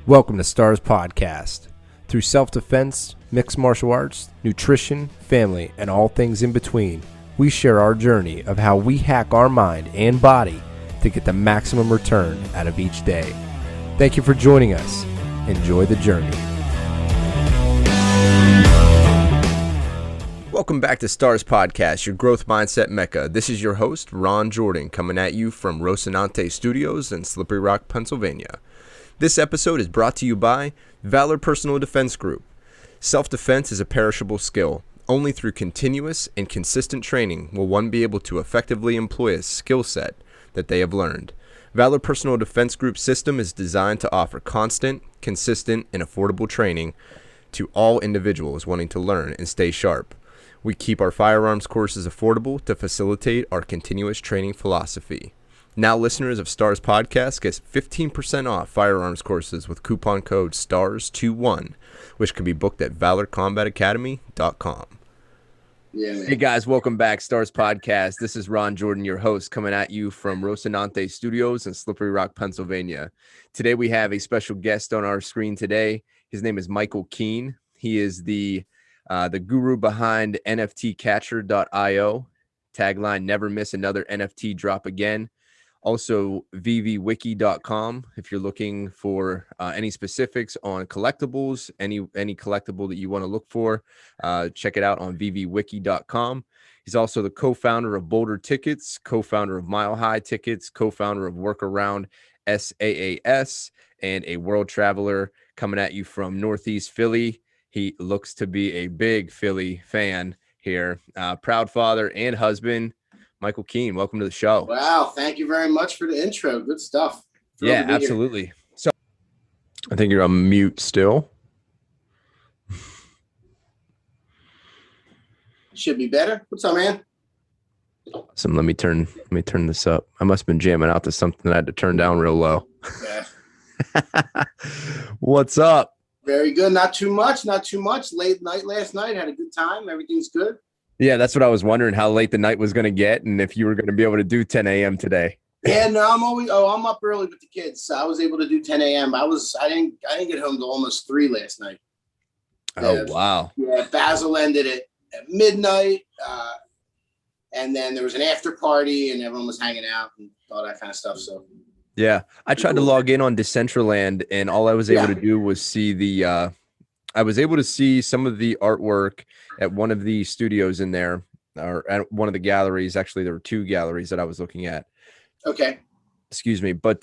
Welcome to Stars Podcast. Through self-defense, mixed martial arts, nutrition, family, and all things in between, we share our journey of how we hack our mind and body to get the maximum return out of each day. Thank you for joining us. Enjoy the journey. Welcome back to Stars Podcast, your growth mindset mecca. This is your host, Ron Jordan, coming at you from Rocinante Studios in Slippery Rock, Pennsylvania. This episode is brought to you by Valor Personal Defense Group. Self-defense is a perishable skill. Only through continuous and consistent training will one be able to effectively employ a skill set that they have learned. Valor Personal Defense Group system is designed to offer constant, consistent, and affordable training to all individuals wanting to learn and stay sharp. We keep our firearms courses affordable to facilitate our continuous training philosophy. Now listeners of Stars Podcast get 15% off firearms courses with coupon code STARS21, which can be booked at valorcombatacademy.com. Yeah, man. Hey guys, welcome back, Stars Podcast. This is Ron Jordan, your host, coming at you from Rocinante Studios in Slippery Rock, Pennsylvania. Today we have a special guest on our screen today. His name is Michael Keene. He is the guru behind NFTcatcher.io. Tagline, never miss another NFT drop again. Also, VeveWiki.com if you're looking for any specifics on collectibles, any collectible that you want to look for, check it out on VeveWiki.com. He's also the co-founder of Boulder Tickets, co-founder of Mile High Tickets, co-founder of Workaround SAAS, and a world traveler coming at you from Northeast Philly. He looks to be a big Philly fan here. Proud father and husband. Michael Keene, welcome to the show. Wow, thank you very much for the intro. Good stuff. Yeah, absolutely. So I think you're on mute still. Should be better. What's up, man? Awesome. Let me turn this up. I must have been jamming out to something I had to turn down real low. Yeah. What's up? Very good. Not too much. Late night last night. Had a good time. Everything's good. Yeah, that's what I was wondering, how late the night was going to get and if you were going to be able to do 10 a.m. today. Yeah, no, I'm up early with the kids. So I was able to do 10 a.m. I didn't get home till almost 3 last night. Oh, wow. Yeah, Basil ended at midnight. And then there was an after party and everyone was hanging out and all that kind of stuff. So yeah, I tried to log in on Decentraland and all I was able to do was see I was able to see some of the artwork at one of the studios in there, or at one of the galleries. Actually, there were 2 galleries that I was looking at. Okay. Excuse me. But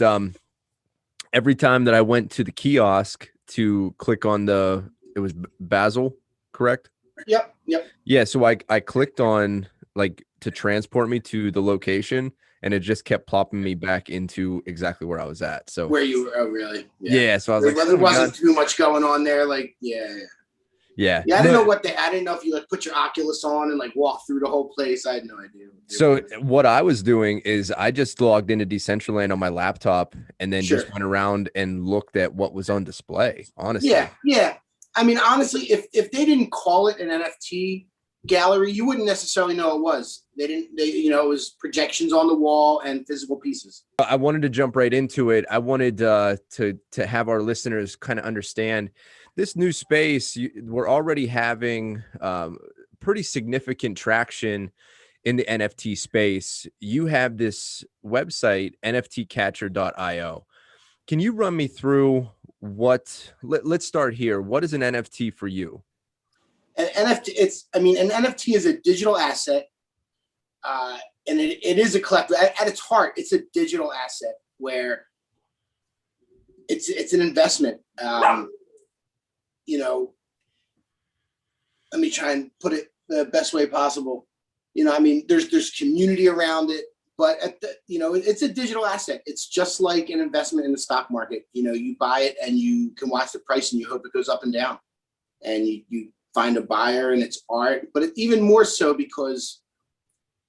every time that I went to the kiosk to click on it was Basil, correct? Yep. Yeah. So I clicked on to transport me to the location, and it just kept plopping me back into exactly where I was at. So where you were? Oh, really? Yeah. So I was there wasn't too much going on there. Yeah. I didn't know if you put your Oculus on and walk through the whole place. I had no idea. So what I was doing is I just logged into Decentraland on my laptop and then just went around and looked at what was on display. Honestly. Yeah. I mean, honestly, if they didn't call it an NFT gallery, you wouldn't necessarily know it was. It was projections on the wall and physical pieces. I wanted to jump right into it. I wanted to have our listeners kind of understand this new space. We're already having pretty significant traction in the NFT space. You have this website, NFTcatcher.io. Can you run me through let's start here. What is an NFT for you? An NFT, an NFT is a digital asset, and it is a collectible. At its heart, it's a digital asset where it's an investment. Let me try and put it the best way possible. There's community around it, but it's a digital asset. It's just like an investment in the stock market. You buy it and you can watch the price and you hope it goes up and down, and you find a buyer and it's art, but even more so because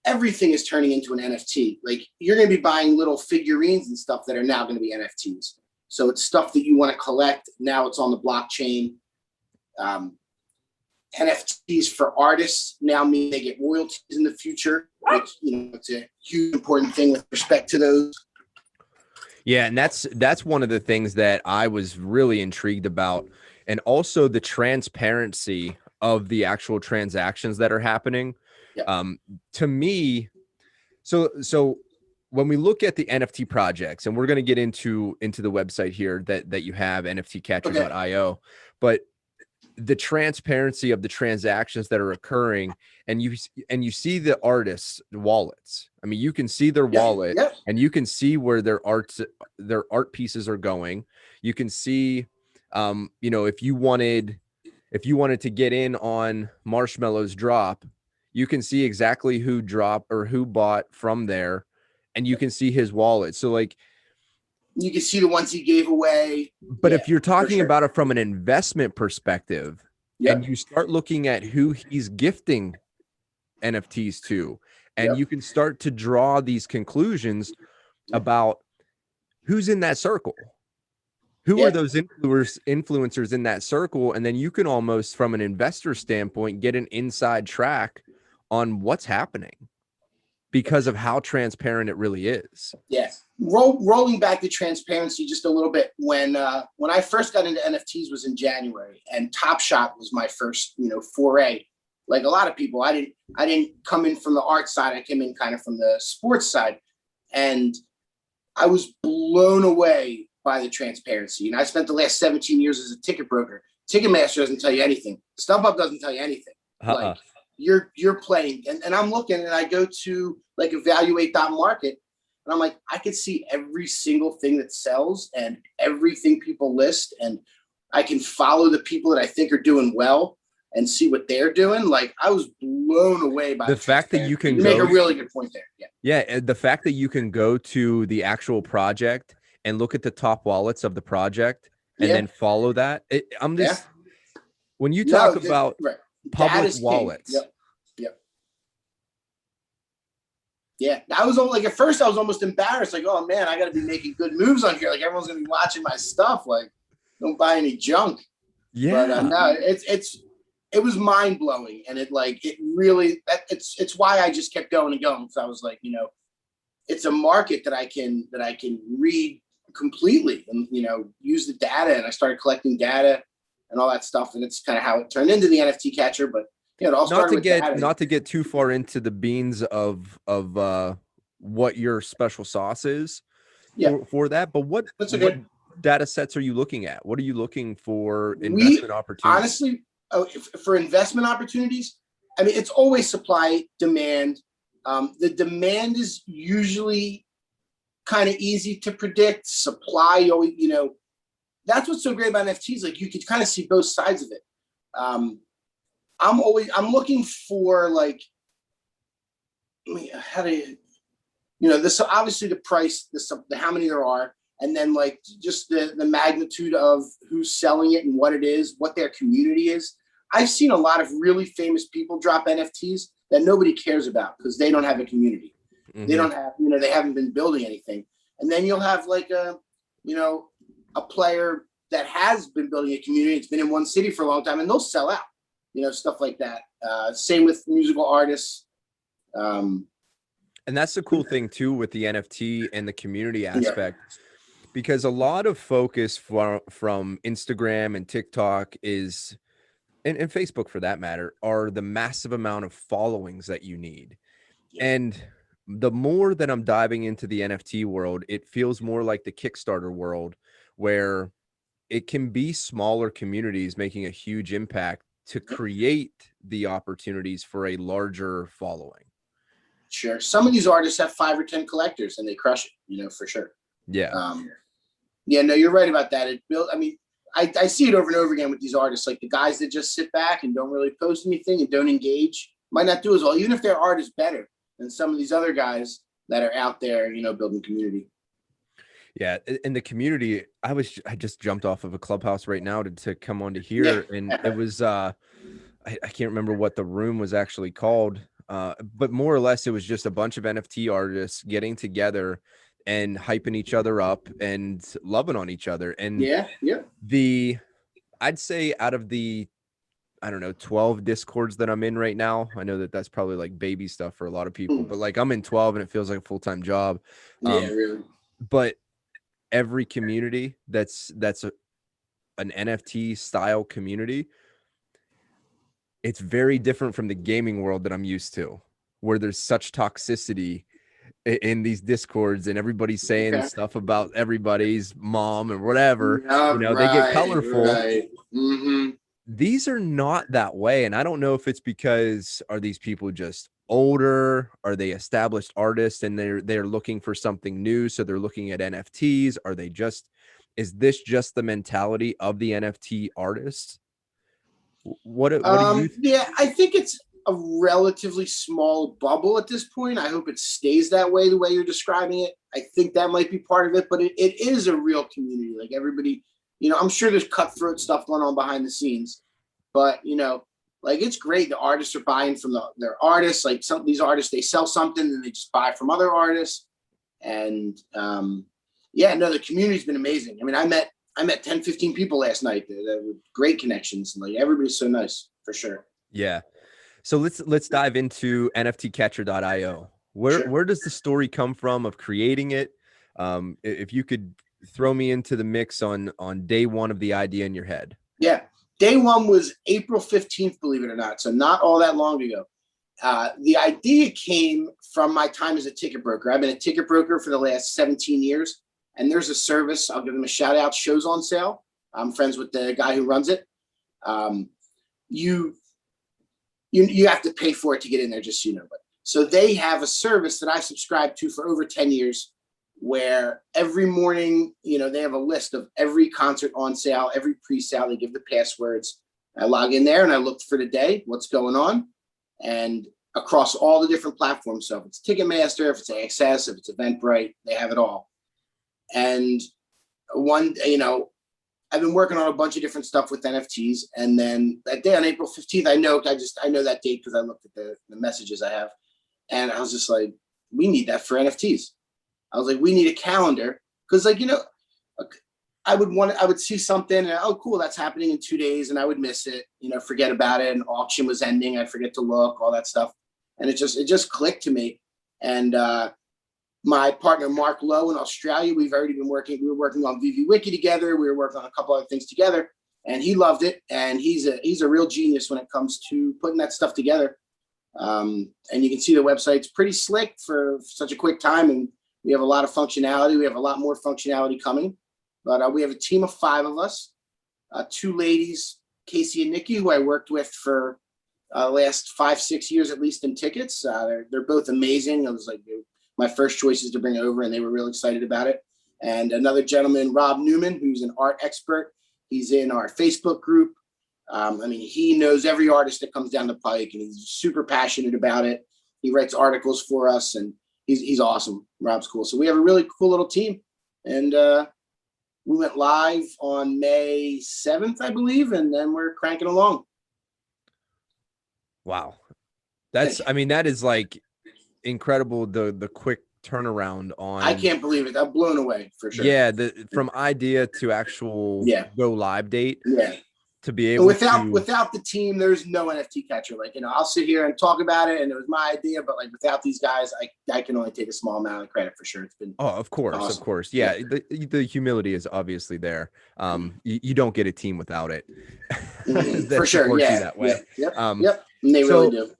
everything is turning into an NFT. You're going to be buying little figurines and stuff that are now going to be NFTs. So it's stuff that you want to collect. Now it's on the blockchain. NFTs for artists now mean they get royalties in the future, which, it's a huge important thing with respect to those. Yeah, and that's one of the things that I was really intrigued about, and also the transparency of the actual transactions that are happening. Yeah. Um, to me, so when we look at the NFT projects, and we're going to get into the website here that you have, Okay. nftcatcher.io, but the transparency of the transactions that are occurring, and you see the artists' wallets. I mean, you can see their Yeah. wallet, Yeah. and you can see where their art pieces are going. You can see, if you wanted to get in on Marshmallow's drop, you can see exactly who dropped or who bought from there, and you can see his wallet. So like, You can see the ones he gave away. but Yeah, if you're for talking sure. about it from an investment perspective, and Yep. you start looking at who he's gifting NFTs to, and Yep. you can start to draw these conclusions about who's in that circle. Who are Yeah. those influencers in that circle? And then you can almost, from an investor standpoint, get an inside track on what's happening because of how transparent it really is. Yeah. Rolling back to transparency just a little bit. When I first got into NFTs was in January, and Top Shot was my first foray. Like a lot of people, I didn't come in from the art side. I came in kind of from the sports side, and I was blown away by the transparency. And I spent the last 17 years as a ticket broker. Ticketmaster doesn't tell you anything. StubHub doesn't tell you anything. Like you're playing, and I'm looking, and I go to like evaluate.market, and I'm like, I could see every single thing that sells and everything people list, and I can follow the people that I think are doing well and see what they're doing. Like I was blown away by the fact that you can make a really good point there. Yeah. Yeah, the fact that you can go to the actual project and look at the top wallets of the project and Yeah. then follow that. I'm Yeah. just, when you talk about right. public King. wallets. Yep. Yeah, I was like, at first I was almost embarrassed. Like, oh man, I got to be making good moves on here. Like everyone's gonna be watching my stuff. Like, don't buy any junk. Yeah, But no, it was mind blowing, and it really it's why I just kept going and going, because I was like, it's a market that I can read completely, and use the data. And I started collecting data and all that stuff, and it's kind of how it turned into the NFT catcher. But it all started with data. not to get too far into the beans of what your special sauce is for that, but what data sets are you looking at? What are you looking for investment opportunities? Honestly, for investment opportunities, I mean, it's always supply, demand. The demand is usually kind of easy to predict. Supply, that's what's so great about NFTs. Like you could kind of see both sides of it. I'm looking for like, how do this, obviously the price, how many there are, and then like just the magnitude of who's selling it and what it is, what their community is. I've seen a lot of really famous people drop NFTs that nobody cares about because they don't have a community. Mm-hmm. They don't have, they haven't been building anything. And then you'll have like a player that has been building a community. It's been in one city for a long time, and they'll sell out, stuff like that. Same with musical artists. And that's the cool thing too with the NFT and the community aspect, because a lot of focus from Instagram and TikTok is, and Facebook for that matter, are the massive amount of followings that you need. And the more that I'm diving into the NFT world, it feels more like the Kickstarter world, where it can be smaller communities making a huge impact to create the opportunities for a larger following. Sure. Some of these artists have 5 or 10 collectors and they crush it, for sure. Yeah. No, you're right about that. I see it over and over again with these artists, like the guys that just sit back and don't really post anything and don't engage, might not do as well, even if their art is better than some of these other guys that are out there, building community. Yeah, in the community, I just jumped off of a Clubhouse right now to come on to here, and it was I can't remember what the room was actually called, but more or less it was just a bunch of NFT artists getting together and hyping each other up and loving on each other. And I'd say out of the, I don't know, 12 Discords that I'm in right now, I know that that's probably like baby stuff for a lot of people, but like I'm in 12 and it feels like a full-time job. Really. But every community that's an NFT style community, it's very different from the gaming world that I'm used to, where there's such toxicity in these discords and everybody's saying Okay. stuff about everybody's mom and whatever. Yep, They get right, colorful. right. Mm-hmm. These are not that way. And I don't know if it's because, are these people just older? Are they established artists and they're looking for something new, so they're looking at NFTs? Are they just, is this just the mentality of the NFT artists? What do you Yeah, I think it's a relatively small bubble at this point. I hope it stays that way, the way you're describing it. I think that might be part of it, but it is a real community. Like everybody, I'm sure there's cutthroat stuff going on behind the scenes, but like it's great. The artists are buying from their artists. Like some of these artists, they sell something and they just buy from other artists. And yeah, no, the community's been amazing. I mean, I met 10, 15 people last night that were great connections. Like everybody's so nice for sure. Yeah. So let's dive into nftcatcher.io. Sure. Where does the story come from of creating it? If you could throw me into the mix on day one of the idea in your head. Yeah. Day one was April 15th, believe it or not. So not all that long ago. The idea came from my time as a ticket broker. I've been a ticket broker for the last 17 years. And there's a service, I'll give them a shout out, Shows on Sale. I'm friends with the guy who runs it. You have to pay for it to get in there, just so you know. But so they have a service that I subscribed to for over 10 years, where every morning, they have a list of every concert on sale, every pre-sale. They give the passwords. I log in there and I look for the day, what's going on, and across all the different platforms. So if it's Ticketmaster, if it's Access, if it's Eventbrite, they have it all. And I've been working on a bunch of different stuff with NFTs. And then that day on April 15th, I know that date because I looked at the messages I have. And I was just like, we need that for NFTs. I was like, we need a calendar. Because I would see something and, oh, cool, that's happening in 2 days. And I would miss it, forget about it. An auction was ending. I'd forget to look, all that stuff. And it just clicked to me. And, my partner, Mark Lowe in Australia, we were working on VeveWiki together. We were working on a couple other things together and he loved it. And he's a real genius when it comes to putting that stuff together. And you can see the website's pretty slick for such a quick time. And we have a lot of functionality. We have a lot more functionality coming, but we have a team of 5 of us, 2 ladies, Casey and Nikki, who I worked with for last 5-6 years, at least in tickets. They're both amazing. I was like, my first choices to bring over, and they were real excited about it. And another gentleman, Rob Newman, who's an art expert. He's in our Facebook group. He knows every artist that comes down the pike, and he's super passionate about it. He writes articles for us, and he's awesome. Rob's cool. So we have a really cool little team. And we went live on May 7th, I believe, and then we're cranking along. Wow. That is like incredible, the quick turnaround on. I can't believe it. I'm blown away for sure. Yeah, from idea to actual go live date. Yeah. To be able without the team, there's no NFT catcher. Like, I'll sit here and talk about it and it was my idea, but like without these guys, I can only take a small amount of credit for sure. It's been of course. awesome. Yeah. The humility is obviously there. You don't get a team without it. For sure. Yeah. That way. Yep. Yep. And they really do.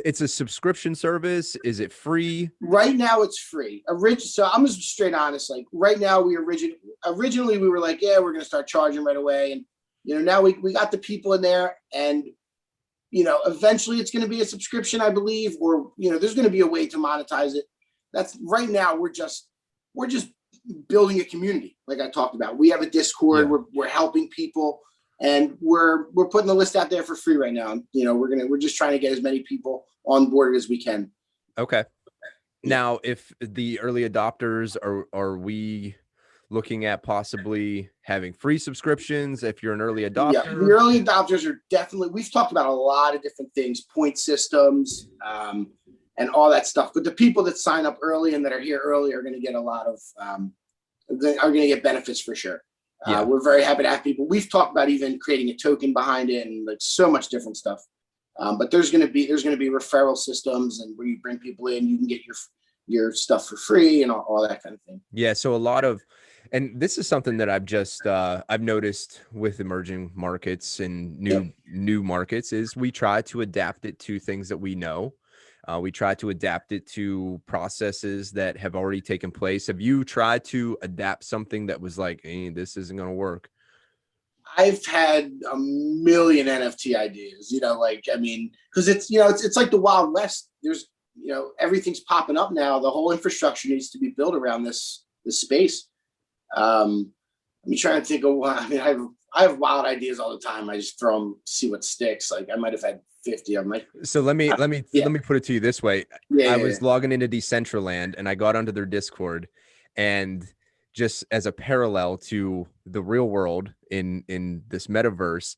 It's a subscription service. Is it free? Right now it's free. So I'm just straight honest. Like right now we originally we were like, yeah, we're going to start charging right away. And, now we got the people in there and, eventually it's going to be a subscription, I believe, or, there's going to be a way to monetize it. That's right now. We're just building a community. Like I talked about, we have a Discord. Yeah. We're helping people. And we're putting the list out there for free right now. We're just trying to get as many people on board as we can. Okay. Now, if the early adopters are we looking at possibly having free subscriptions if you're an early adopter? Yeah, the early adopters are definitely, we've talked about a lot of different things, point systems, and all that stuff. But the people that sign up early and that are here early are going to get a lot of, are going to get benefits for sure. Yeah. We're very happy to have people. We've talked about even creating a token behind it and like so much different stuff. But there's going to be referral systems, and where you bring people in, you can get your stuff for free and all that kind of thing. Yeah. So a lot of, and this is something that I've noticed with emerging markets and new markets is we try to adapt it to things that we know. We try to adapt it to processes that have already taken place. Have you tried to adapt something that was like, hey, this isn't going to work? I've had a million NFT ideas, because it's like the Wild West. There's, everything's popping up now. The whole infrastructure needs to be built around this space. I'm trying to think of one. I mean, I have wild ideas all the time. I just throw them, see what sticks. Like I might have had 50 of them. So let me put it to you this way. I was logging into Decentraland and I got onto their Discord, and just as a parallel to the real world in this metaverse,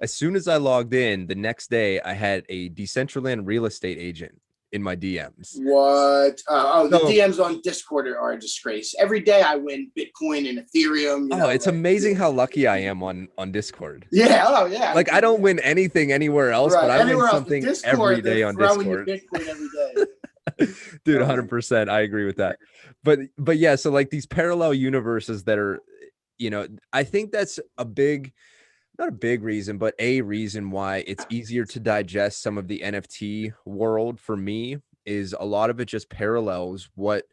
as soon as I logged in, the next day I had a Decentraland real estate agent in my DMs. What? The DMs on Discord are a disgrace. Every day I win Bitcoin and Ethereum. It's amazing how lucky I am on Discord. Yeah. Oh, yeah. Like I don't win anything anywhere else, right. But I win something every day on Discord. Bitcoin every day. Dude, 100%. I agree with that. But yeah, so like these parallel universes that are, I think that's not a big reason, but a reason why it's easier to digest some of the NFT world for me is a lot of it just parallels what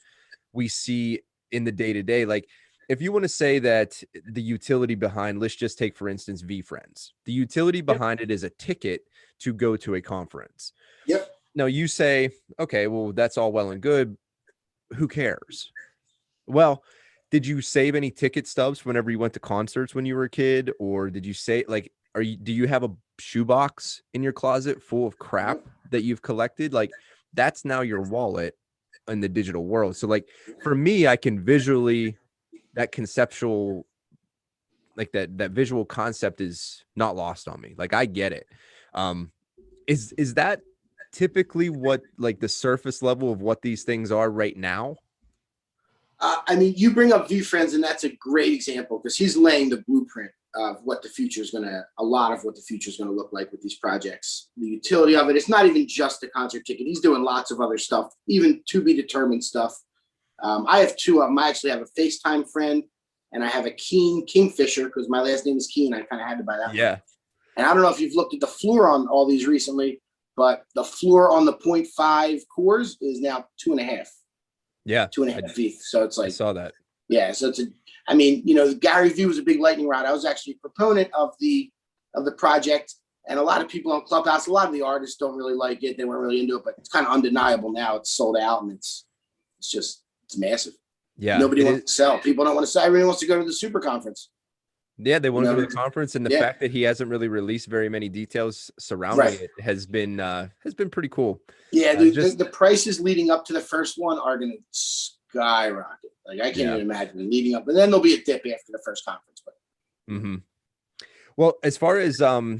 we see in the day-to-day. Like if you want to say that the utility behind, let's just take, for instance, VeeFriends. The utility behind it is a ticket to go to a conference. Yep. Now you say, okay, well, that's all well and good. Who cares? Well, did you save any ticket stubs whenever you went to concerts when you were a kid? Or did you say, like, do you have a shoebox in your closet full of crap that you've collected? Like, that's now your wallet in the digital world. So like for me, I can visually, that conceptual, like that visual concept is not lost on me. Like I get it. Is that typically what, like the surface level of what these things are right now? You bring up VeeFriends, and that's a great example because he's laying the blueprint of what the future is a lot of what the future is going to look like with these projects. The utility of it, it's not even just a concert ticket. He's doing lots of other stuff, even to be determined stuff. I have two of them. I actually have a FaceTime friend, and I have a Kingfisher because my last name is Keen. I kind of had to buy that. Yeah. One. And I don't know if you've looked at the floor on all these recently, but the floor on the 0.5 cores is now 2.5. Yeah. 2.5 feet. So it's like, I saw that. Yeah. So Gary Vee was a big lightning rod. I was actually a proponent of the project, and a lot of people on Clubhouse, a lot of the artists don't really like it. They weren't really into it, but it's kind of undeniable now. It's sold out and it's massive. Yeah. Nobody wants to sell. People don't want to sell. Everyone wants to go to the super conference. Yeah, they want to go to the conference, and the fact that he hasn't really released very many details surrounding it has been pretty cool. Yeah, the prices leading up to the first one are going to skyrocket. Like I can't even imagine leading up, and then there'll be a dip after the first conference. But well, as far as the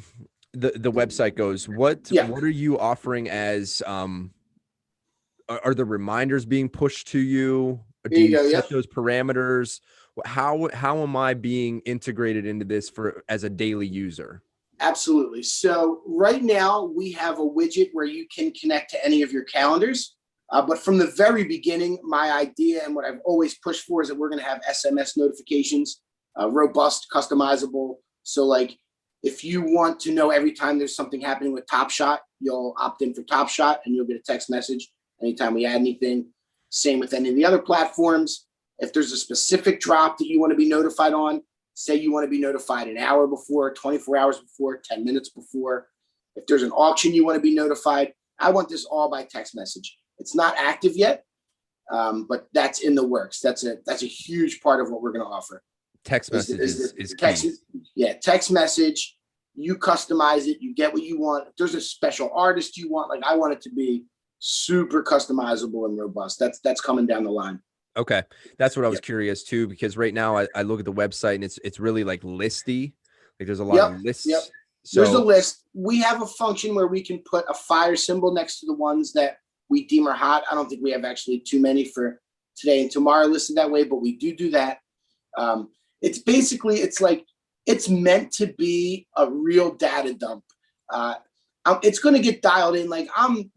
website goes, what are you offering as are the reminders being pushed to you? Do you set those parameters? How am I being integrated into this as a daily user? Absolutely. So right now we have a widget where you can connect to any of your calendars. But from the very beginning, my idea and what I've always pushed for is that we're going to have SMS notifications, robust, customizable. So like if you want to know every time there's something happening with Top Shot, you'll opt in for Top Shot and you'll get a text message anytime we add anything. Same with any of the other platforms. If there's a specific drop that you want to be notified on, say you want to be notified an hour before, 24 hours before, 10 minutes before. If there's an auction you want to be notified, I want this all by text message. It's not active yet, but that's in the works. That's a huge part of what we're going to offer. Text message is key. Yeah, text message. You customize it. You get what you want. If there's a special artist you want, like I want it to be super customizable and robust. That's coming down the line. Okay. That's what I was curious too, because right now I look at the website and it's really like listy. Like there's a lot of lists. Yep. So there's a list. We have a function where we can put a fire symbol next to the ones that we deem are hot. I don't think we have actually too many for today and tomorrow listed that way, but we do that. It's basically, it's meant to be a real data dump. it's going to get dialed in. Like I'm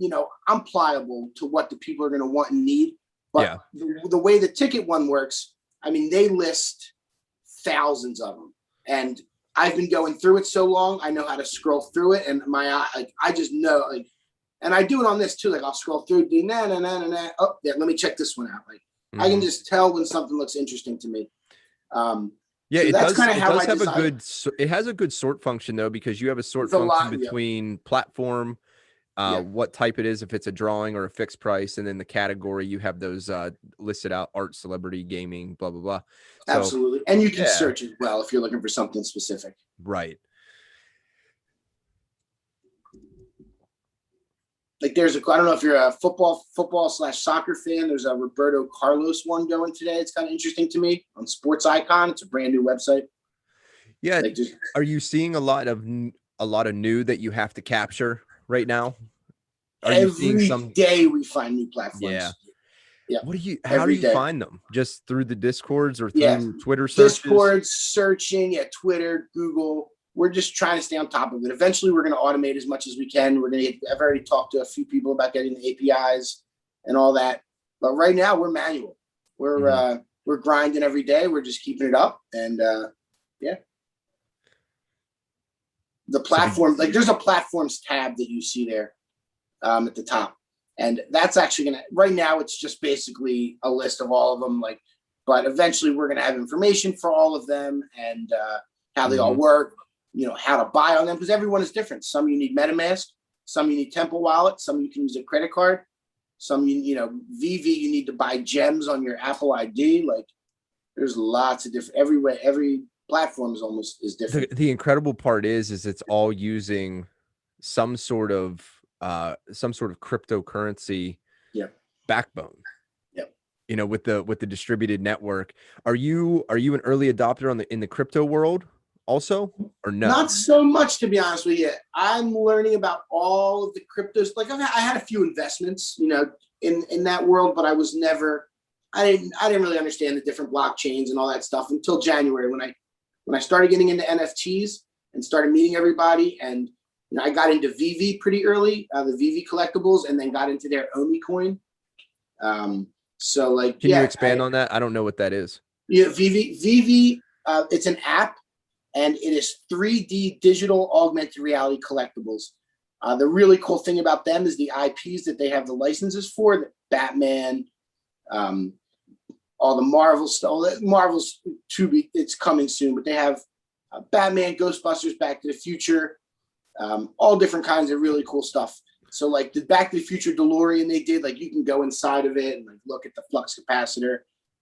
pliable to what the people are going to want and need. But the way the ticket one works, I mean, they list thousands of them, and I've been going through it so long, I know how to scroll through it, and my eye, like I just know, like, and I do it on this too. Like I'll scroll through, oh, yeah, let me check this one out. Like I can just tell when something looks interesting to me. Yeah, so it that's does. kind of It how does I have decide. a good. It has a good sort function though, because you have a sort It's a function lot, between platform, what type it is, if it's a drawing or a fixed price, and then the category you have those listed out: art, celebrity, gaming, blah blah blah. So, absolutely, and you can search as well if you're looking for something specific. Right. Like there's I don't know if you're a football/soccer fan. There's a Roberto Carlos one going today. It's kind of interesting to me on Sports Icon. It's a brand new website. Yeah. Like are you seeing a lot of new that you have to capture right now? Are you seeing every day we find new platforms? Yeah. Yeah. How do you find them? Just through the Discords or through Twitter searches? Discord searching, Twitter, Google. We're just trying to stay on top of it. Eventually, we're going to automate as much as we can. I've already talked to a few people about getting the APIs and all that. But right now, we're manual. We're grinding every day. We're just keeping it up. And the platform, like there's a platforms tab that you see there at the top. And that's actually going to, right now, it's just basically a list of all of them. Like, but eventually we're going to have information for all of them and how they all work, how to buy on them, because everyone is different. Some you need MetaMask, some you need Temple Wallet, some you can use a credit card, some VV you need to buy gems on your Apple ID. Like, there's lots of different. Every platform is different. The incredible part is it's all using some sort of cryptocurrency backbone. With the distributed network. Are you an early adopter in the crypto world also, or no? Not so much, to be honest with you. I'm learning about all of the cryptos. Like I had a few investments, in that world, but I was never. I didn't really understand the different blockchains and all that stuff until January when I started getting into NFTs and started meeting everybody. And I got into VeVe pretty early, the VeVe collectibles, and then got into their Omi coin. So like, can you expand on that? I don't know what that is. Yeah, VeVe, it's an app, and it is 3D digital augmented reality collectibles. The really cool thing about them is the IPs that they have the licenses for, the Batman, all the Marvel stuff. Marvel's it's coming soon, but they have Batman, Ghostbusters, Back to the Future, all different kinds of really cool stuff. So like the Back to the Future DeLorean they did, like you can go inside of it and like look at the flux capacitor,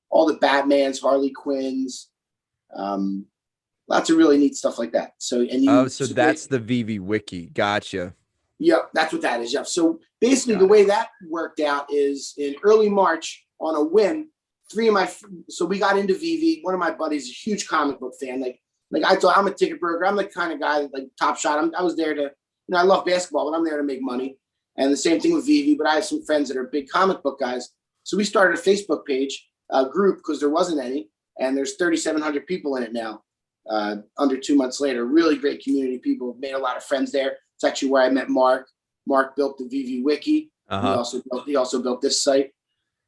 all the Batmans, Harley Quinns, lots of really neat stuff like that. So that's the VeveWiki. Gotcha. Yep, that's what that is. Yep. So basically, the way that worked out is in early March on a whim. So we got into VeVe. One of my buddies, a huge comic book fan. Like I thought, I'm a ticket broker. I'm the kind of guy that, like Top Shot. I was there to, I love basketball, but I'm there to make money. And the same thing with VeVe. But I have some friends that are big comic book guys. So we started a Facebook page, group, because there wasn't any, and there's 3,700 people in it now. Under 2 months later, really great community. People made a lot of friends there. It's actually where I met Mark. Mark built the VeveWiki. He also built this site.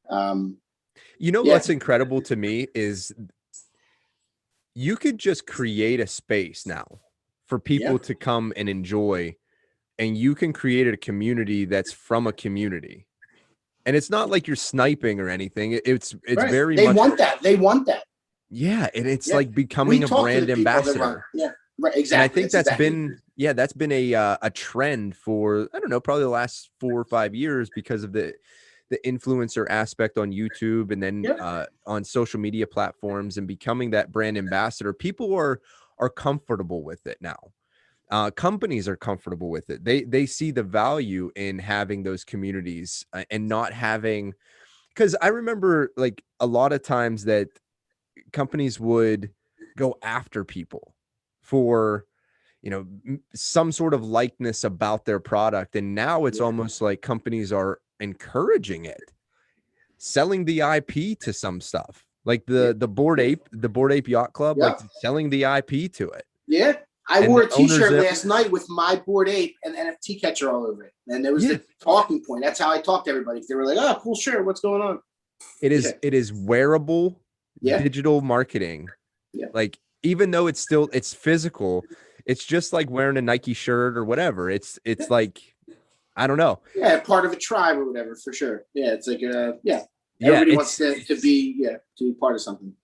What's incredible to me is you could just create a space now for people to come and enjoy, and you can create a community that's from a community. And it's not like you're sniping or anything. It's right. very they much want that. They want that. Yeah, and it's like becoming a brand ambassador. Yeah, right, exactly. And I think that's been a trend for, I don't know, probably the last 4 or 5 years because of the influencer aspect on YouTube and then on social media platforms, and becoming that brand ambassador. People are comfortable with it now. Companies are comfortable with it. They see the value in having those communities and not having, because I remember like a lot of times that companies would go after people for some sort of likeness about their product, and now it's almost like companies are encouraging it, selling the IP to some stuff, like the Bored Ape Yacht Club, like selling the IP to it. I And wore the a T-shirt owners, last night with my Bored Ape and NFT catcher all over it, and it was yeah, the talking point. That's how I talked to everybody. They were like, "Oh, cool shirt. What's going on?" Yeah, it is wearable yeah, digital marketing. yeah, Like, even though it's physical, it's just like wearing a Nike shirt or whatever. yeah. It's like, I don't know. Yeah, part of a tribe or whatever, for sure. Yeah, it's like yeah. Yeah, Everybody wants to be part of something.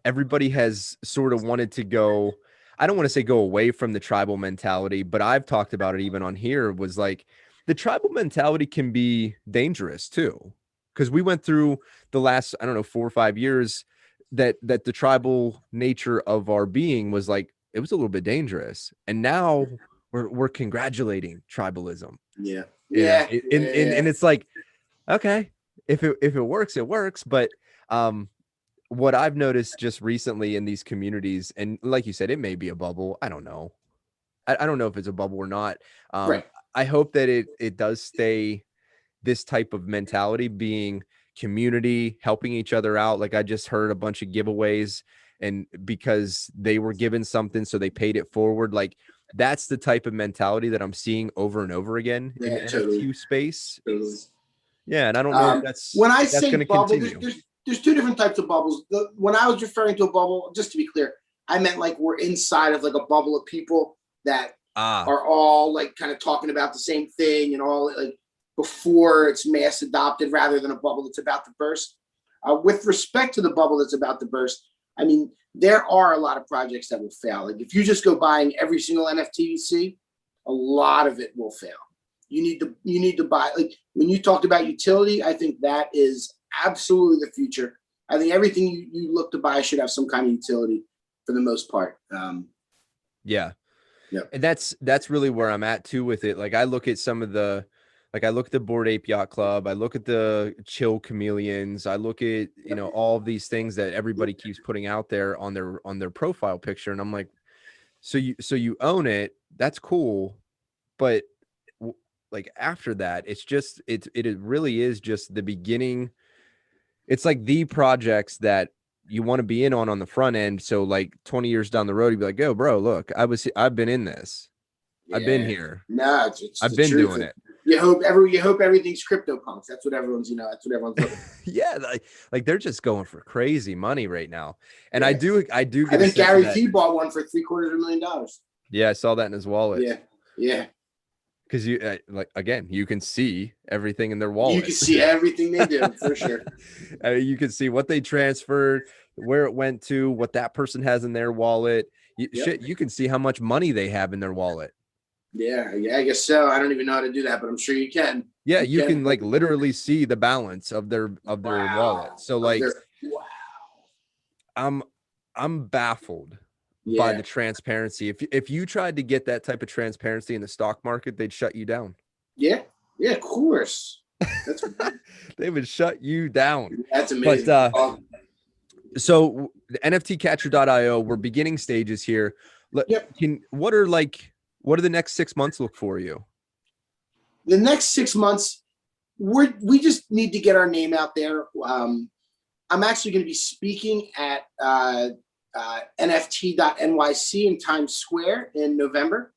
everybody has sort of wanted to go, I don't want to say go away from the tribal mentality, but I've talked about it even on here, was like the tribal mentality can be dangerous too. Because we went through the last, I don't know, 4 or 5 years that the tribal nature of our being was like, it was a little bit dangerous. And now we're congratulating tribalism, Yeah, you know, yeah, yeah, yeah. and it's like, okay, if it works, it works. But what I've noticed just recently in these communities, and like you said, it may be a bubble. I don't know. I don't know if it's a bubble or not. Right. I hope that it does stay this type of mentality, being community, helping each other out. Like, I just heard a bunch of giveaways, and because they were given something, so they paid it forward. Like, that's the type of mentality that I'm seeing over and over again in the Yeah, totally. NFT space. Totally. Yeah, and I don't know if that's When I going say to bubble, continue. there's two different types of bubbles. When I was referring to a bubble, just to be clear, I meant like we're inside of like a bubble of people that Ah, are all like kind of talking about the same thing and all like before it's mass adopted, rather than a bubble that's about to burst. With respect to the bubble that's about to burst, I mean, there are a lot of projects that will fail. Like if you just go buying every single NFT you see, a lot of it will fail. You need to buy, like when you talked about utility, I think that is absolutely the future. I think everything you look to buy should have some kind of utility for the most part. yeah. Yeah. And that's really where I'm at too with it. Like, I look at some of the, like, I look at the Bored Ape Yacht Club, I look at the Chill Chameleons, I look at, you know, all of these things that everybody keeps putting out there on their profile picture, and I'm like, so you own it, that's cool, but like after that, it's just it really is just the beginning. It's like the projects that you want to be in on the front end. So like 20 years down the road, you'd be like, "Yo, bro, look, I've been in this. I've been Yeah. here. No, it's I've the been truth. doing it." You hope everything's CryptoPunks. That's what everyone's, that's what everyone's looking for. Yeah, like they're just going for crazy money right now. And Yeah. I do I get a think sense of Gary that. Vee bought one for $750,000. Yeah, I saw that in his wallet. Yeah. Yeah. Because you like, again, you can see everything in their You wallet. can see everything they do for sure. You can see what they transferred, where it went to, what that person has in their wallet. Yep. You can see how much money they have in their wallet. Yeah, I guess so. I don't even know how to do that, but I'm sure you can. Yeah, you can like literally see the balance of their wallet. So like, Wow. I'm baffled by Yeah. the transparency. If you tried to get that type of transparency in the stock market, they'd shut you down. Yeah. Yeah, of course. They would shut you down. That's amazing. But so the NFTcatcher.io, we're beginning stages here. Yep. What are the next 6 months look for you? The next 6 months, we just need to get our name out there. I'm actually going to be speaking at NFT.nyc in Times Square in November.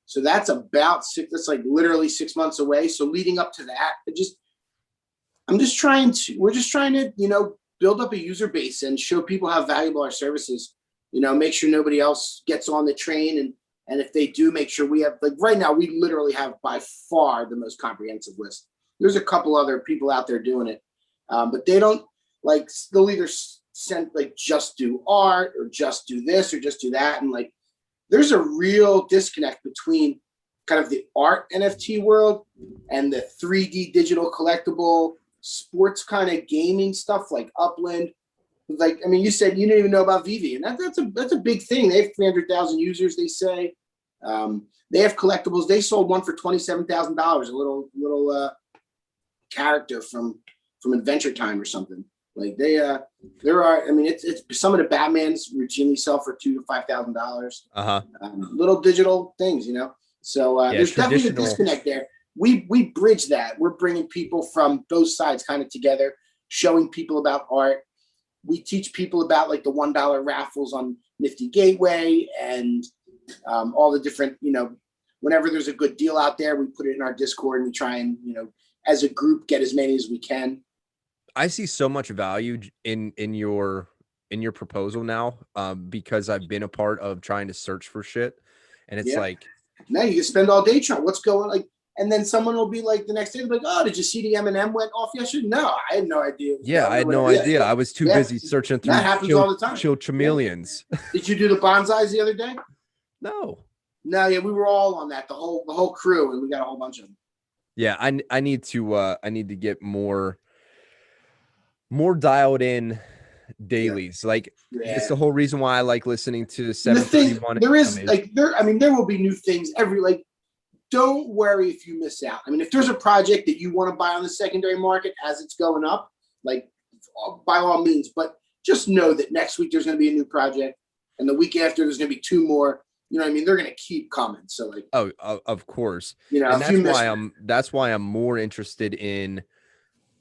So that's that's like literally 6 months away. So leading up to that, we're just trying to, build up a user base and show people how valuable our service is, make sure nobody else gets on the train. And if they do, make sure we have, like right now, we literally have by far the most comprehensive list. There's a couple other people out there doing it, but they don't like, they'll either send like just do art or just do this or just do that. And like, there's a real disconnect between kind of the art NFT world and the 3D digital collectible sports kind of gaming stuff like Upland. Like, I mean, you said you didn't even know about VeveWiki, and that's a big thing. They have 300,000 users, they say. They have collectibles. They sold one for $27,000, a little character from Adventure Time or something. Like there are. I mean, it's some of the Batmans routinely sell for $2,000 to $5,000. Little digital things, So there's definitely a disconnect there. We bridge that. We're bringing people from both sides kind of together, showing people about art. We teach people about like the $1 raffles on Nifty Gateway and all the different, whenever there's a good deal out there, we put it in our Discord and we try and, as a group, get as many as we can. I see so much value in your proposal now, because I've been a part of trying to search for shit, and it's like now you can spend all day trying what's going like, and then someone will be like the next day, like, oh, did you see the M&M went off yesterday? No, I had no idea. Yeah, I had no idea. I was too busy searching through that happens all the time. Chill chameleons. Did you do the bonsais the other day? No, yeah, we were all on that, the whole crew, and we got a whole bunch of them. Yeah, I need to get more dialed in dailies. Like it's the whole reason why I like listening to 731. There is there will be new things don't worry if you miss out. I mean, if there's a project that you want to buy on the secondary market as it's going up, like by all means, but just know that next week there's going to be a new project, and the week after there's going to be two more. You know what I mean? They're going to keep coming. So like, of course, and that's why I'm more interested in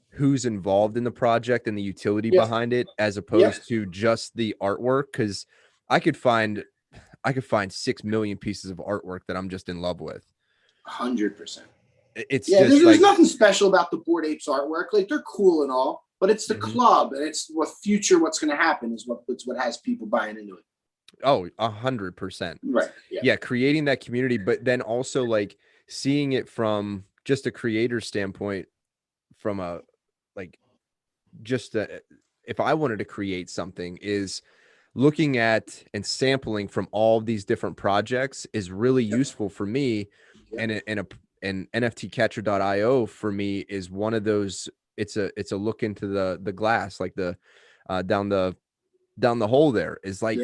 who's involved in the project and the utility behind it, as opposed to just the artwork. Because I could find 6 million pieces of artwork that I'm just in love with. 100%. It's there's nothing special about the Bored Apes artwork. Like, they're cool and all, but it's the club, and it's what's going to happen is what has people buying into it. Oh, 100%. Right. Yeah. Creating that community, but then also like seeing it from just a creator standpoint, from a, like, if I wanted to create something, is looking at and sampling from all of these different projects is really useful for me. And NFTcatcher.io for me is one of those. It's a look into the glass, like the down the hole there is like,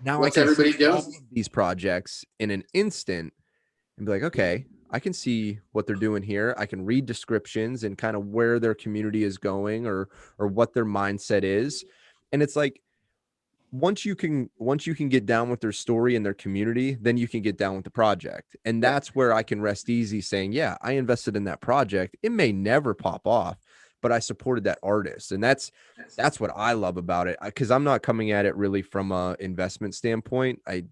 now what's I can everybody see doing? all of these projects in an instant and be like, okay, I can see what they're doing here. I can read descriptions and kind of where their community is going, or what their mindset is. And it's like, once you can get down with their story and their community, then you can get down with the project. And that's where I can rest easy saying, yeah, I invested in that project. It may never pop off, but I supported that artist. And that's what I love about it. Cause I'm not coming at it really from a investment standpoint. I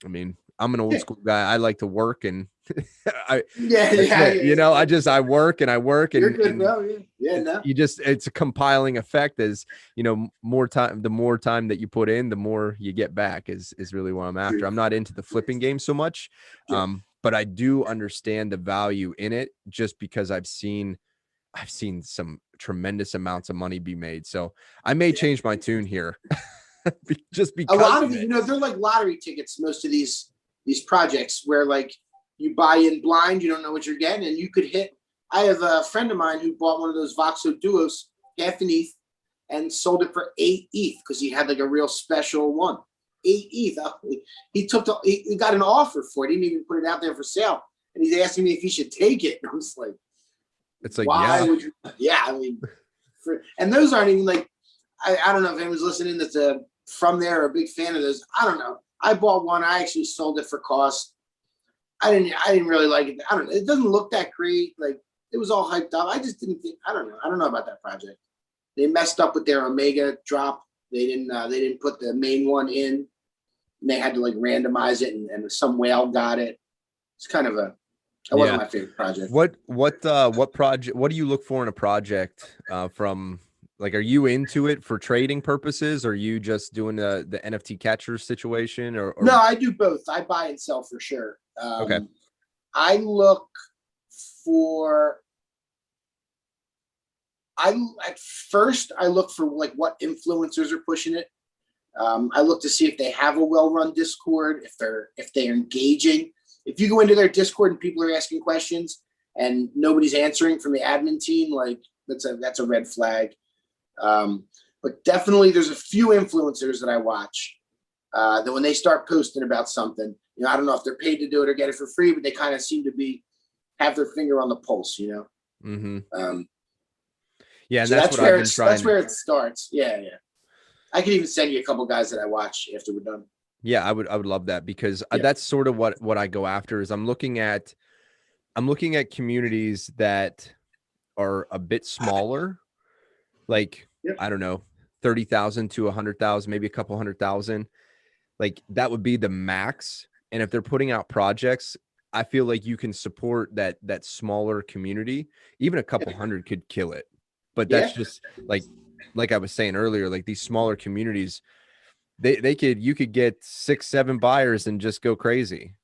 mean, I'm an old school guy. I like to work, and I work and You're good, bro. It's a compiling effect. As you know, the more time that you put in, the more you get back is really what I'm after. I'm not into the flipping game so much. But I do understand the value in it, just because I've seen some tremendous amounts of money be made. So I may change my tune here. Just because a lot of it, they're like lottery tickets. Most of these projects where like you buy in blind, you don't know what you're getting, and you could hit. I have a friend of mine who bought one of those Voxo Duos, half an ETH, and sold it for 8 ETH because he had like a real special one. 8 ETH. He got an offer for it. He didn't even put it out there for sale, and he's asking me if he should take it. And I'm just like, it's like, why would you? Yeah, I mean, and those aren't even like, I don't know if anyone's listening that's from there or a big fan of those. I don't know. I bought one. I actually sold it for cost. I didn't really like it. I don't know. It doesn't look that great. Like, it was all hyped up. I just didn't think. I don't know. I don't know about that project. They messed up with their Omega drop. They didn't put the main one in. And they had to like randomize it, and some whale got it. It's kind of it wasn't my favorite project. What project? What do you look for in a project from? Like, are you into it for trading purposes? Or are you just doing the NFT catcher situation? Or no, I do both. I buy and sell for sure. Okay. I look for. At first I look for like what influencers are pushing it. I look to see if they have a well-run Discord, if they're engaging. If you go into their Discord and people are asking questions and nobody's answering from the admin team, like that's a red flag. But definitely there's a few influencers that I watch that when they start posting about something, I don't know if they're paid to do it or get it for free, but they kind of seem to have their finger on the pulse, Mm-hmm. Yeah, and so that's what I've been trying. That's where it starts. Yeah. I can even send you a couple guys that I watch after we're done. Yeah, I would love that, because that's sort of what I go after. Is I'm looking at communities that are a bit smaller, like I don't know, 30,000 to 100,000, maybe a couple 100,000, like that would be the max. And if they're putting out projects, I feel like you can support that smaller community. Even a couple hundred could kill it. But that's just like I was saying earlier, like these smaller communities, you could get 6, 7 buyers and just go crazy.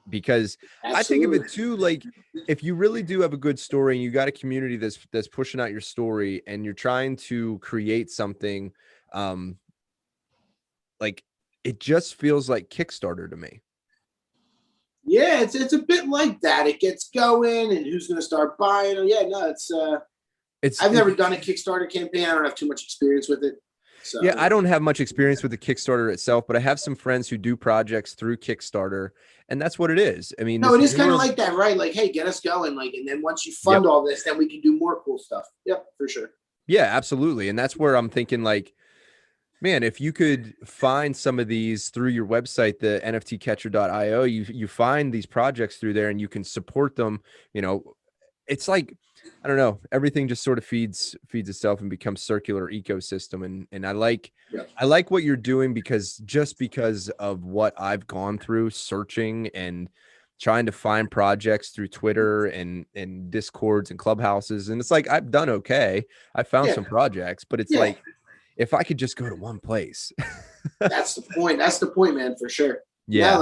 Because I think of it too, like if you really do have a good story and you got a community that's pushing out your story and you're trying to create something, like it just feels like Kickstarter to me. Yeah, it's a bit like that. It gets going, and who's going to start buying? Yeah, no, I've never done a Kickstarter campaign. I don't have too much experience with it. So. Yeah, I don't have much experience with the Kickstarter itself, but I have some friends who do projects through Kickstarter, and that's what it is. I mean, no, it is kind of like that, right? Like, hey, get us going, like, and then once you fund all this, then we can do more cool stuff. Yep, for sure. Yeah, absolutely, and that's where I'm thinking, like, man, if you could find some of these through your website, the nftcatcher.io, you find these projects through there and you can support them. You know, it's like, I don't know, everything just sort of feeds itself and becomes circular ecosystem. And I like what you're doing because of what I've gone through searching and trying to find projects through Twitter and Discords and clubhouses. And it's like, I've done okay. I found some projects, but it's like, if I could just go to one place. That's the point. That's the point, man, for sure. Yeah.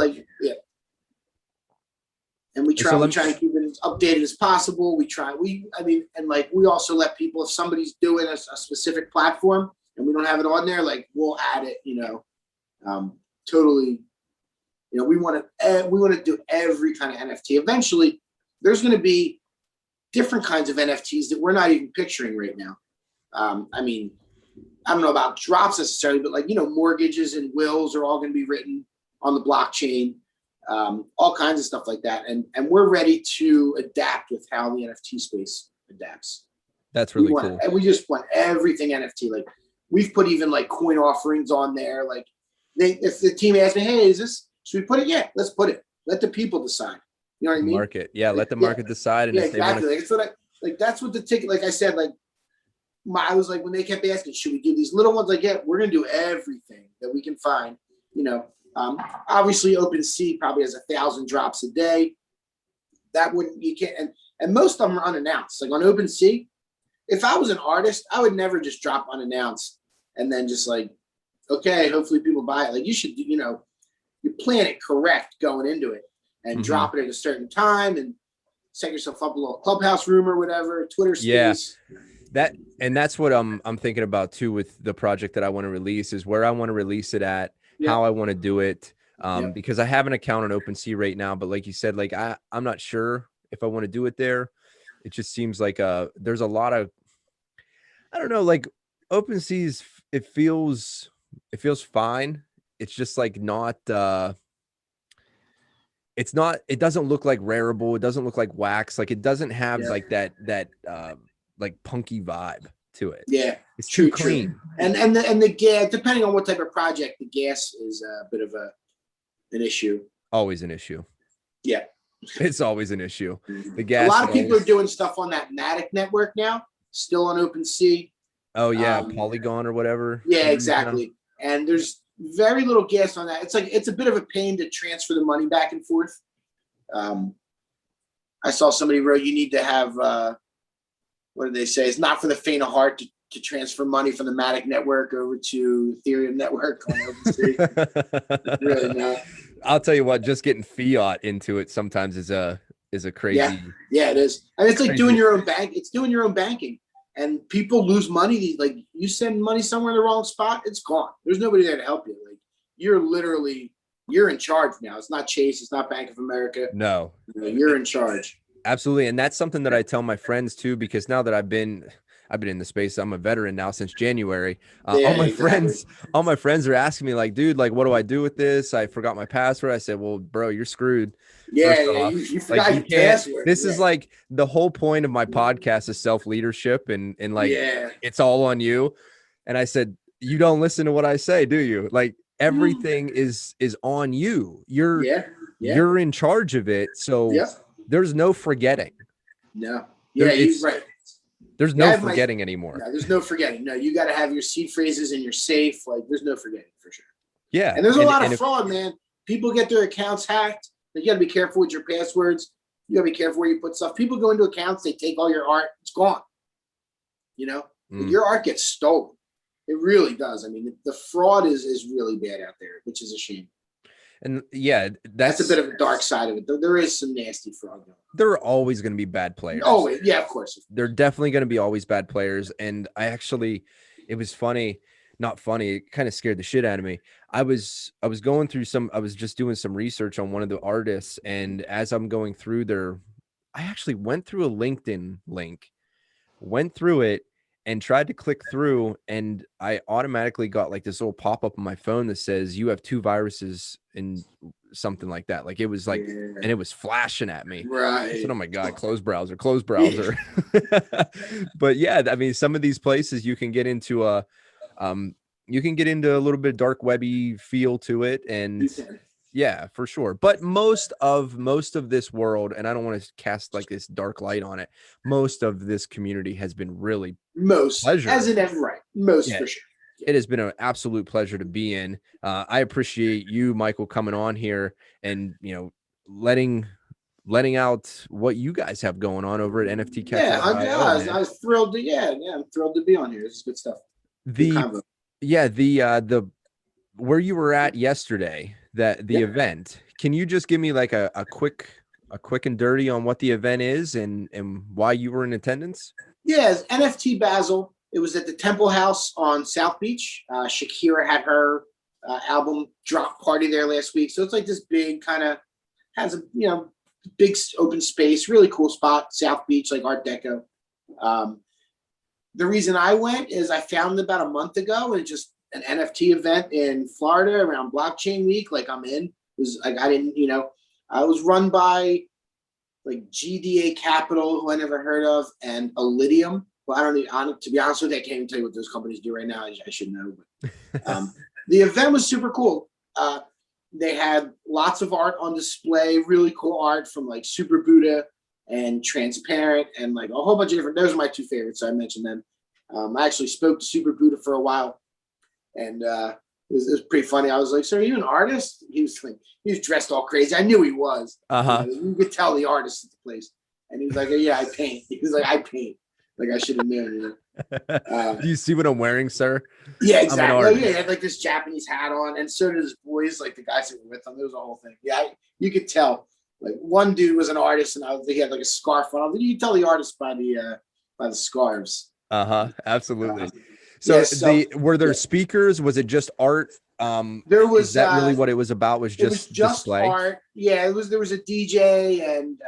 And we try and keep it as updated as possible. We also let people, if somebody's doing a specific platform and we don't have it on there, like we'll add it, totally. We want to do every kind of NFT. Eventually there's going to be different kinds of NFTs that we're not even picturing right now. I don't know about drops necessarily, but mortgages and wills are all going to be written on the blockchain, all kinds of stuff like that. And we're ready to adapt with how the NFT space adapts. That's really cool. And we just want everything NFT. Like we've put even like coin offerings on there. Like if the team asks me, hey, should we put it? Yeah, let's put it. Let the people decide. You know what I mean? Market. Yeah. Let the market decide. And exactly. That's what the ticket, like I said, like, I was like, when they kept asking, should we do these little ones? Like, yeah, we're going to do everything that we can find. Obviously OpenSea probably has 1,000 drops a day. You can't, and most of them are unannounced. Like on OpenSea, if I was an artist, I would never just drop unannounced and then just like, okay, hopefully people buy it. Like you should, you plan it correct going into it and drop it at a certain time and set yourself up a little clubhouse room or whatever, Twitter space. Yeah. That's what I'm thinking about too with the project that I want to release is where I want to release it at, how I want to do it. Because I have an account on OpenSea right now, but like you said, like I'm not sure if I want to do it there. It just seems like there's a lot of, I don't know, like OpenSea's it feels fine. It's just like not it doesn't look like Rarible, it doesn't look like Wax, like it doesn't have like that like punky vibe to it. Yeah, it's too clean. And the gas, depending on what type of project, the gas is a bit of an issue. Always an issue. Yeah, it's always an issue. The gas. A lot of people are doing stuff on that Matic network now, still on OpenSea. Oh yeah, Polygon or whatever. Yeah, exactly. And there's very little gas on that. It's a bit of a pain to transfer the money back and forth. I saw somebody wrote you need to have. What did they say? It's not for the faint of heart to transfer money from the Matic network over to Ethereum network on OpenSea. Really not. I'll tell you what, just getting fiat into it sometimes is a crazy. Yeah, it is. And it's like doing your own bank. It's doing your own banking. And people lose money. Like you send money somewhere in the wrong spot, it's gone. There's nobody there to help you. Like you're in charge now. It's not Chase. It's not Bank of America. No. You're in charge. Absolutely. And that's something that I tell my friends too, because now that I've been in the space, I'm a veteran now since January. All my friends are asking me like, dude, like, what do I do with this? I forgot my password. I said, well, bro, you're screwed. Yeah, you forgot your password. This is like the whole point of my podcast is self-leadership and like, it's all on you. And I said, you don't listen to what I say, do you? Like everything is on you. You're in charge of it. So there's no forgetting. No. Yeah, you're right. There's no forgetting anymore. No, there's no forgetting. No, you got to have your seed phrases in your safe. Like, there's no forgetting for sure. Yeah. And there's a lot of if, fraud, man. People get their accounts hacked. You got to be careful with your passwords. You got to be careful where you put stuff. People go into accounts, they take all your art, it's gone. You know, your art gets stolen. It really does. I mean, the fraud is really bad out there, which is a shame. And yeah, that's a bit of a dark side of it. There is some nasty fraud going on. There are always going to be bad players. Oh, yeah, of course. They're definitely going to be always bad players. And it was funny, not funny. It kind of scared the shit out of me. I was going through I was just doing some research on one of the artists. And as I'm going through I actually went through a LinkedIn link, went through it, and tried to click through, and I automatically got like this little pop-up on my phone that says you have 2 viruses and something like that. Like it was like, and it was flashing at me. Right. I said, oh my God, close browser. But yeah, I mean, some of these places you can get into a little bit dark webby feel to it. And yeah, for sure. But most of this world, and I don't want to cast like this dark light on it, most of this community has been really pleasure. As in every right. Most for sure. Yeah. It has been an absolute pleasure to be in. I appreciate you, Michael, coming on here and, you know, letting out what you guys have going on over at NFT Catcher. Yeah, I was thrilled to I'm thrilled to be on here. This is good stuff. The where you were at yesterday, the event. Can you just give me like a quick and dirty on what the event is and why you were in attendance? Yeah, it's NFT Basel. It was at the Temple House on South Beach. Shakira had her album drop party there last week. So it's like this big kind of has a, you know, big open space, really cool spot, South Beach, like Art Deco. The reason I went is I found it about a month ago, and it's just an NFT event in Florida around Blockchain Week. Like I'm in. It was like I didn't, you know, I was run by like GDA Capital, who I never heard of, and Iridium. Well, to be honest with you, I can't even tell you what those companies do right now. I should know. But the event was super cool. They had lots of art on display, really cool art from like Super Buddha and Transparent and like a whole bunch of different, those are my 2 favorites. So I mentioned them. I actually spoke to Super Buddha for a while, and it was pretty funny. I was like, "So are you an artist?" He was dressed all crazy. I knew he was. You could tell the artist at the place. And he was like, "Yeah, I paint." He was like, "I paint." Like I should have known. Do you see what I'm wearing, sir? Yeah, exactly. He had like this Japanese hat on, and so did his boys, like the guys that were with him. It was a whole thing. Yeah, you could tell. Like one dude was an artist, and he had like a scarf on. You could tell the artist by the scarves. Absolutely. So were there speakers? Was it just art? There was. Is that really what it was about? Was just display? Art. Yeah, it was. There was a DJ and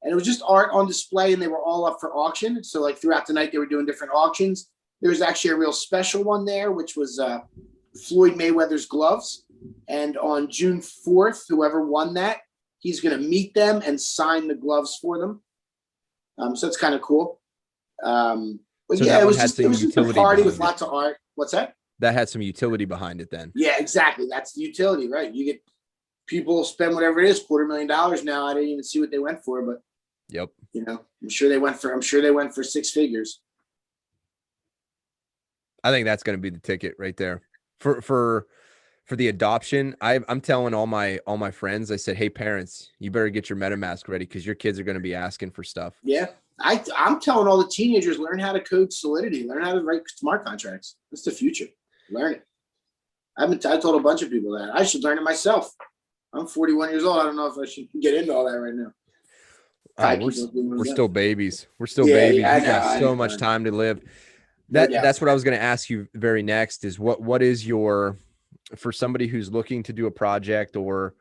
it was just art on display, and they were all up for auction. So like throughout the night, they were doing different auctions. There was actually a real special one there, which was Floyd Mayweather's gloves. And on June 4th, whoever won that, he's going to meet them and sign the gloves for them. So it's kind of cool. But so yeah, it was just a party with lots of art. What's that? That had some utility behind it then. Yeah, exactly. That's the utility, right? You get people spend whatever it is, $250,000 now. I didn't even see what they went for, but yep. You know, I'm sure they went for 6 figures. I think that's going to be the ticket right there for the adoption. I'm telling all my friends, I said, hey parents, you better get your MetaMask ready because your kids are going to be asking for stuff. Yeah. I'm telling all the teenagers, learn how to code Solidity, learn how to write smart contracts. That's the future. Learn it. I told a bunch of people that I should learn it myself. I'm 41 years old. I don't know if I should get into all that right now. We're still babies. We're still babies. We got so much time to live. That's what I was going to ask you very next is what is for somebody who's looking to do a project or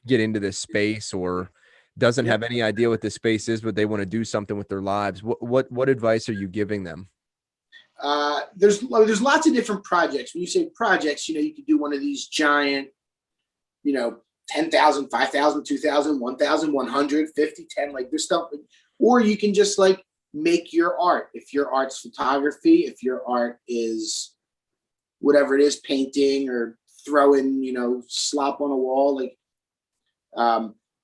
get into this space or doesn't have any idea what this space is, but they want to do something with their lives. What advice are you giving them? There's lots of different projects. When you say projects, you know, you could do one of these giant, you know, 10,000, 5,000, 2,000, 1,000, 100, 50, 10, like this stuff. Or you can just like make your art. If your art's photography, if your art is whatever it is, painting or throwing, you know, slop on a wall, like,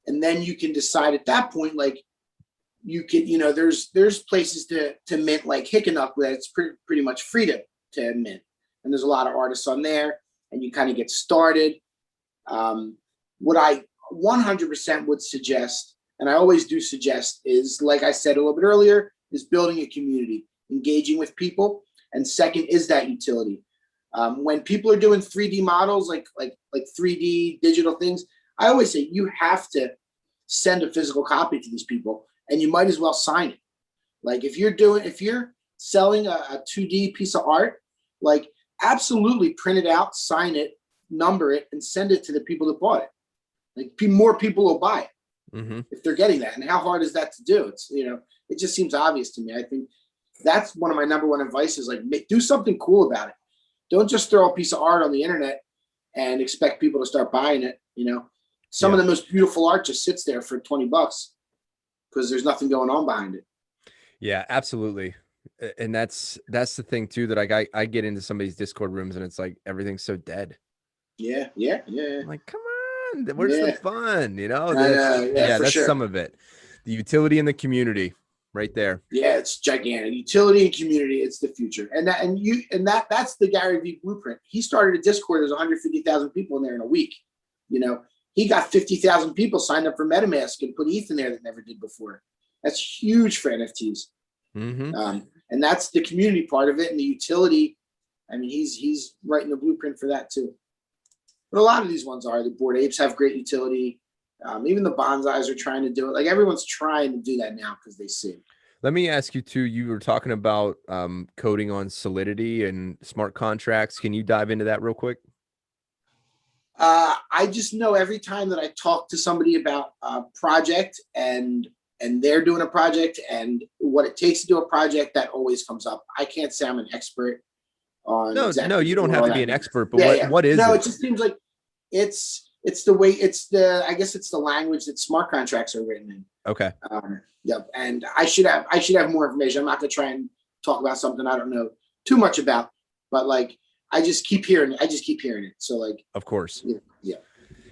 and then you can decide at that point, like you can, you know, there's places to mint like Hickenuk that it's pretty much free to mint. And there's a lot of artists on there. and you kind of get started. What I 100% would suggest, and I always do suggest, is, like I said a little bit earlier, is building a community, engaging with people. And second is that utility. When people are doing 3D models, like 3D digital things, I always say you have to send a physical copy to these people, and you might as well sign it. Like if you're selling a 2D piece of art, like absolutely print it out, sign it, number it, and send it to the people that bought it. Like more people will buy it if they're getting that. And how hard is that to do? It's, it just seems obvious to me. I think that's one of my number one advice is, like, do something cool about it. Don't just throw a piece of art on the internet and expect people to start buying it. Some of the most beautiful art just sits there for $20 because there's nothing going on behind it. Yeah, absolutely. And that's the thing too, that I get into some of these Discord rooms and it's like everything's so dead. Yeah. I'm like, come on, where's the fun? That's sure. Some of it. The utility and the community right there. Yeah, it's gigantic. Utility and community, it's the future. And that's the Gary Vee blueprint. He started a Discord, there's 150,000 people in there in a week. He got 50,000 people signed up for MetaMask and put ETH in there that never did before. That's huge for NFTs. And that's the community part of it, and the utility. I mean, he's writing the blueprint for that too. But a lot of these ones are. The Bored Apes have great utility. Even the Bonsais are trying to do it. Like everyone's trying to do that now because they see. Let me ask you too. You were talking about coding on Solidity and smart contracts. Can you dive into that real quick? I just know every time that I talk to somebody about a project and they're doing a project and what it takes to do a project, that always comes up. I can't say I'm an expert on. No, you don't have to be an expert, but what is it? It just seems like it's the way, I guess it's the language that smart contracts are written in. Okay. Yep. And I should have more information. I'm not going to try and talk about something I don't know too much about, but like, I just keep hearing it. So like, of course. Yeah.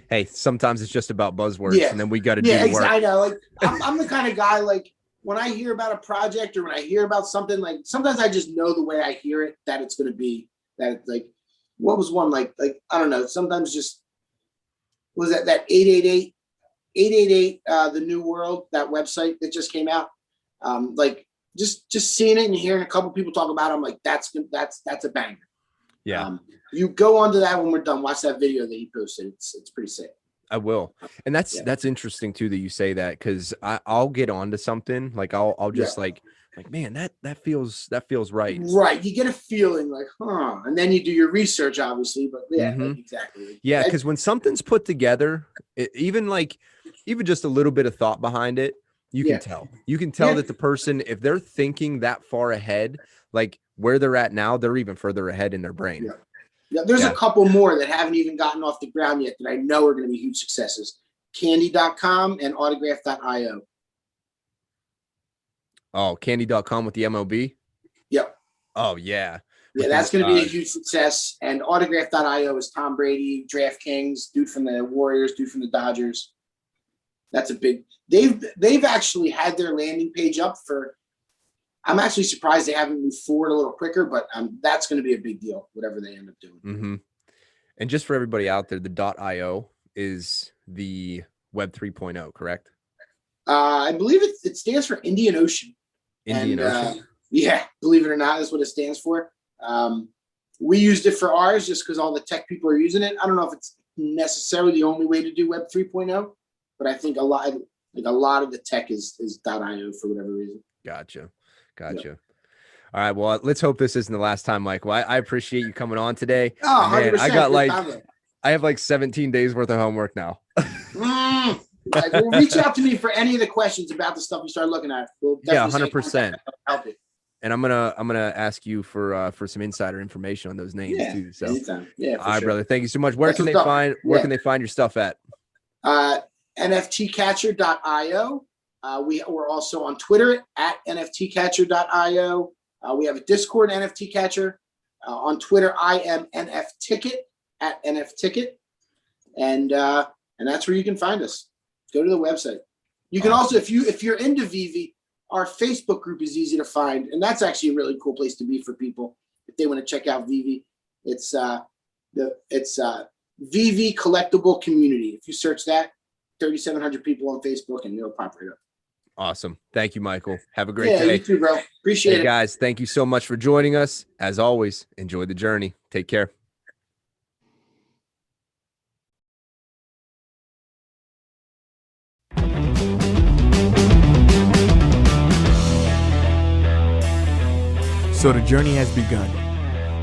Hey, sometimes it's just about buzzwords and then we got to do the work. I know. Like I'm the kind of guy, like when I hear about a project or when I hear about something, like sometimes I just know the way I hear it, that it's going to be that. It's like, what was one, like, I don't know. Sometimes just was that 888, the New World, that website that just came out. Like just seeing it and hearing a couple people talk about it, I'm like, that's a banger. Yeah. You go onto that when we're done. Watch that video that he posted. It's pretty sick. I will. And that's interesting too that you say that, because I'll get onto something like I'll just like man, that feels right. Right. You get a feeling like, and then you do your research, obviously, but like, exactly. Yeah, because when something's put together, even just a little bit of thought behind it, you can tell. You can tell that the person, if they're thinking that far ahead, like where they're at now, they're even further ahead in their brain. Yeah, there's a couple more that haven't even gotten off the ground yet that I know are going to be huge successes. Candy.com and autograph.io. Oh, candy.com with the MLB? Yep. Oh, yeah. Yeah, that's going to be a huge success. And autograph.io is Tom Brady, DraftKings, dude from the Warriors, dude from the Dodgers. That's a big. They've actually had their landing page up for. I'm actually surprised they haven't moved forward a little quicker, but that's going to be a big deal, whatever they end up doing. And just for everybody out there, the .io is the Web 3.0, correct? I believe it stands for Indian Ocean. Ocean? Yeah, believe it or not, that's what it stands for. We used it for ours just because all the tech people are using it. I don't know if it's necessarily the only way to do Web 3.0, but I think a lot of the tech is .io for whatever reason. Gotcha. Yep. All right. Well, let's hope this isn't the last time, Mike. Well, I appreciate you coming on today. Oh, man, I have like 17 days worth of homework now. Well, reach out to me for any of the questions about the stuff you start looking at. We'll 100%. Help you. And I'm gonna ask you for some insider information on those names too. So, anytime. Yeah. All right, brother. Thank you so much. Where can they find your stuff at? NFTcatcher.io. We're also on Twitter at NFTcatcher.io. We have a Discord, NFT Catcher. On Twitter, I am NFTicket at NFTicket. And that's where you can find us. Go to the website. You can also, if you're into VeveWiki, our Facebook group is easy to find. And that's actually a really cool place to be for people if they want to check out VeveWiki. It's It's VV Collectible Community. If you search that, 3,700 people on Facebook, and it'll pop right up. Awesome. Thank you, Michael. Have a great day. You too, bro. Appreciate it. Guys, thank you so much for joining us. As always, enjoy the journey. Take care. So the journey has begun.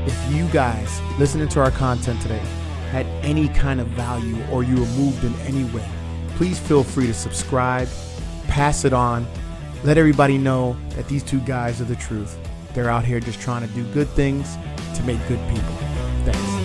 If you guys listening to our content today had any kind of value or you were moved in any way, please feel free to subscribe, pass it on, let everybody know that these two guys are the truth. They're out here just trying to do good things to make good people. Thanks.